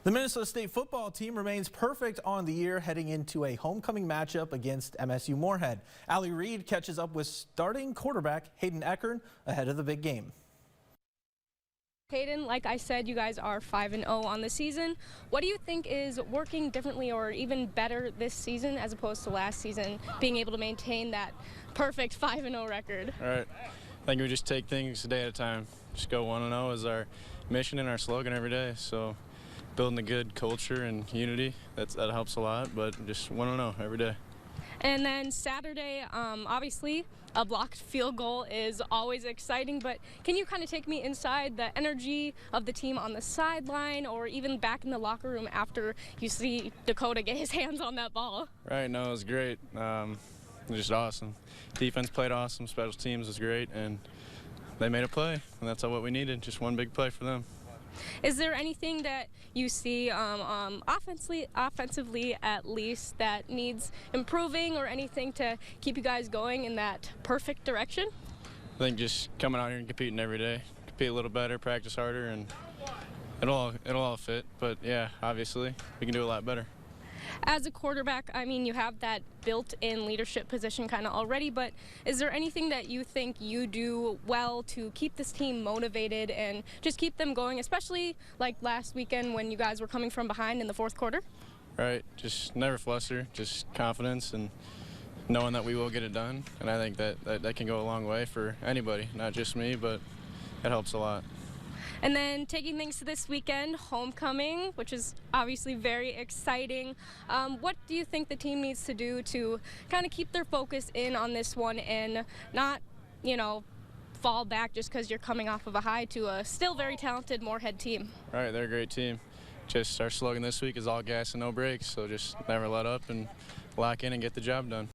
The Minnesota State football team remains perfect on the year heading into a homecoming matchup against MSU Moorhead. Allie Reed catches up with starting quarterback Hayden Ekern ahead of the big game. Hayden, like I said, you guys are 5-0 on the season. What do you think is working differently or even better this season as opposed to last season, being able to maintain that perfect 5-0 record? All right. I think we just take things a day at a time. Just go 1-0 is our mission and our slogan every day. So building a good culture and unity, that helps a lot, but just 1-0 every day. And then Saturday, obviously, a blocked field goal is always exciting, but can you kind of take me inside the energy of the team on the sideline or even back in the locker room after you see Dakota get his hands on that ball? Right, no, it was great. It was just awesome. Defense played awesome, special teams was great, and they made a play, and that's all what we needed, just one big play for them. Is there anything that you see offensively at least that needs improving or anything to keep you guys going in that perfect direction? I think just coming out here and competing every day, compete a little better, practice harder, and it'll all fit. But yeah, obviously we can do a lot better. As a quarterback, I mean, you have that built-in leadership position kind of already, but is there anything that you think you do well to keep this team motivated and just keep them going, especially like last weekend when you guys were coming from behind in the fourth quarter? Right, just never fluster, just confidence and knowing that we will get it done. And I think that can go a long way for anybody, not just me, but it helps a lot. And then taking things to this weekend, homecoming, which is obviously very exciting. What do you think the team needs to do to kind of keep their focus in on this one and not, fall back just because you're coming off of a high to a still very talented Moorhead team? Right, they're a great team. Just our slogan this week is all gas and no brakes, so just never let up and lock in and get the job done.